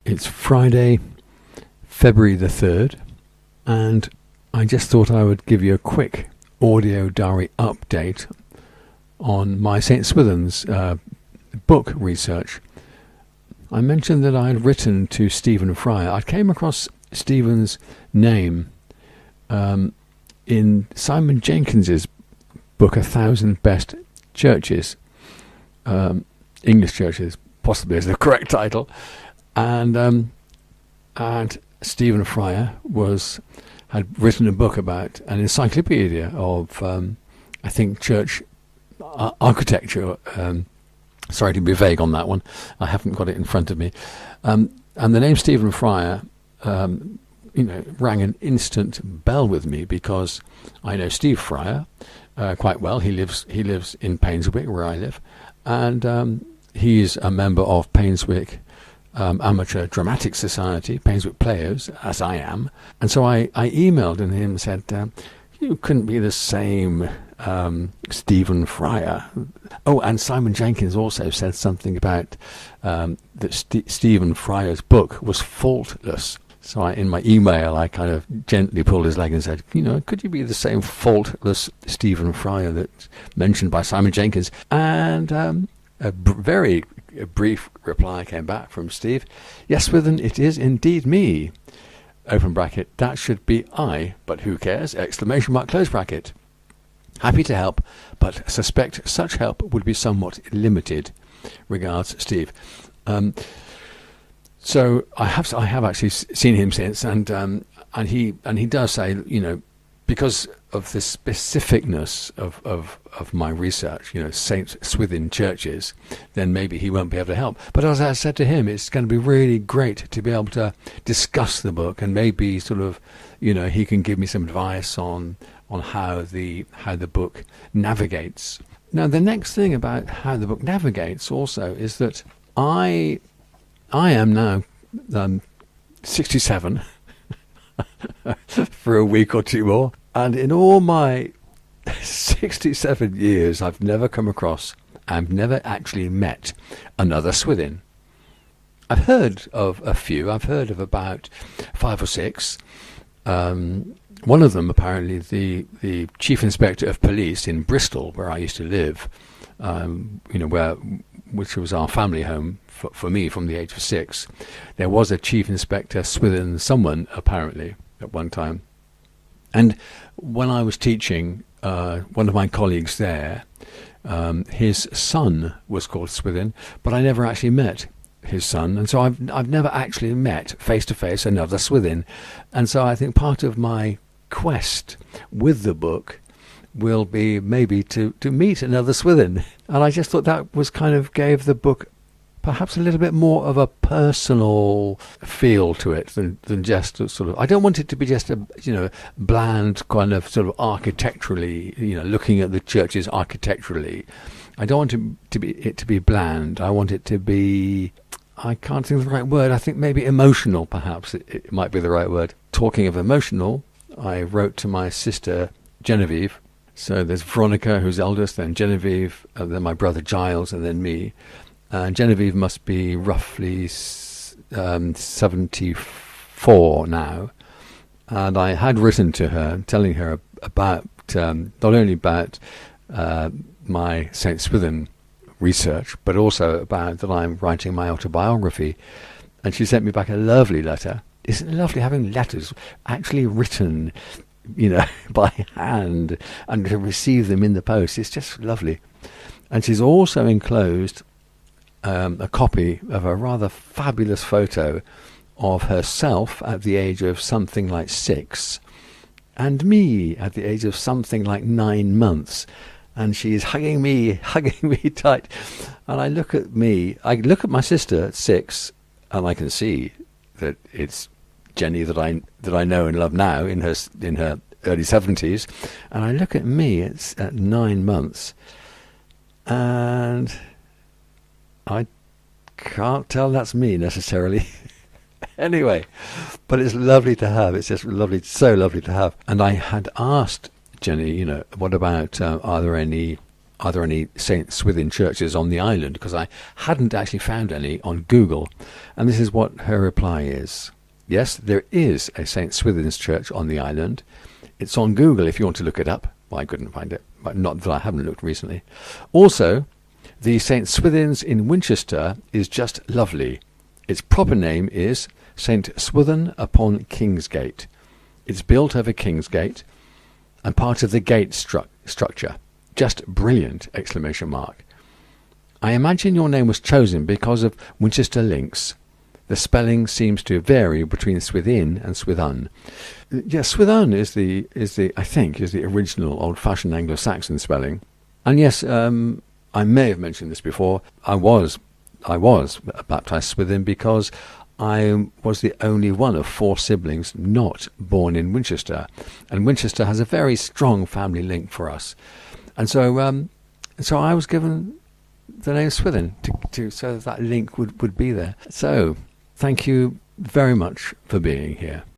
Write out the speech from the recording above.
It's Friday, February the 3rd, and I just thought I would give you a quick audio diary update on my St. Swithin's book research. I mentioned that I had written to Stephen Fryer. I came across Stephen's name in Simon Jenkins's book, 1,000 Best Churches, English Churches, possibly is the correct title. And Stephen Fryer had written a book about an encyclopedia of, I think, church architecture. Sorry to be vague on that one. I haven't got it in front of me. And the name Stephen Fryer, rang an instant bell with me, because I know Steve Fryer quite well. He lives in Painswick, where I live, and he's a member of Painswick Amateur Dramatic Society, Painswick Players, as I am. And so I emailed him and said, you couldn't be the same Stephen Fryer. Oh, and Simon Jenkins also said something about that Stephen Fryer's book was faultless. So in my email, I kind of gently pulled his leg and said, could you be the same faultless Stephen Fryer that's mentioned by Simon Jenkins? And a very brief reply came back from Steve. Yes, Swithin, it is indeed me. Open bracket, that should be I, but who cares? Exclamation mark, close bracket. Happy to help, but suspect such help would be somewhat limited. Regards, Steve. So I have actually seen him since, and he does say, because of the specificness of my research, St. Swithin churches, then maybe he won't be able to help. But as I said to him, it's going to be really great to be able to discuss the book, and maybe sort of, he can give me some advice on how the book navigates. Now, the next thing about how the book navigates also is that I am now 67 for a week or two more, and in all my 67 years I've never actually met another Swithin. I've heard of a few. I've heard of about 5 or 6. One of them, apparently, the Chief Inspector of Police in Bristol, where I used to live, which was our family home for me from the age of 6. There was a Chief Inspector Swithin someone, apparently, at one time. And when I was teaching, one of my colleagues there, his son was called Swithin, but I never actually met his son, and so I've never actually met face to face another Swithin. And so I think part of my quest with the book will be maybe to meet another Swithin. And I just thought that was kind of gave the book perhaps a little bit more of a personal feel to it than just sort of. I don't want it to be just a bland kind of sort of architecturally, looking at the churches architecturally. I don't want it to be bland. I want it to be, I can't think of the right word. I think maybe emotional, perhaps it might be the right word. Talking of emotional, I wrote to my sister Genevieve. So there's Veronica, who's eldest, then Genevieve, then my brother Giles, and then me. And Genevieve must be roughly 74 now. And I had written to her, telling her about, not only about my St. Swithin research, but also about that I'm writing my autobiography. And she sent me back a lovely letter. Isn't it lovely having letters actually written, by hand, and to receive them in the post? It's just lovely. And she's also enclosed a copy of a rather fabulous photo of herself at the age of something like 6, and me at the age of something like 9 months. And she's hugging me tight. And I look at my sister at 6, and I can see that it's Jenny that I know and love now in her early 70s. And I look at me at 9 months, and I can't tell that's me necessarily. Anyway, but it's lovely to have. It's just lovely, so lovely to have. And I had asked Jenny, what about, are there any are there any St. Swithin churches on the island? Because I hadn't actually found any on Google. And this is what her reply is. Yes, there is a St. Swithin's church on the island. It's on Google if you want to look it up. Well, I couldn't find it, but not that I haven't looked recently. Also, the St. Swithin's in Winchester is just lovely. Its proper name is St. Swithin upon Kingsgate. It's built over Kingsgate and part of the gate structure. Just brilliant! Exclamation mark. I imagine your name was chosen because of Winchester links. The spelling seems to vary between Swithin and Swithin. Yes, Swithin is the original old-fashioned Anglo-Saxon spelling. And yes, I may have mentioned this before. I was baptized Swithin because I was the only one of 4 siblings not born in Winchester, and Winchester has a very strong family link for us. And so I was given the name Swithin so that link would be there. So thank you very much for being here.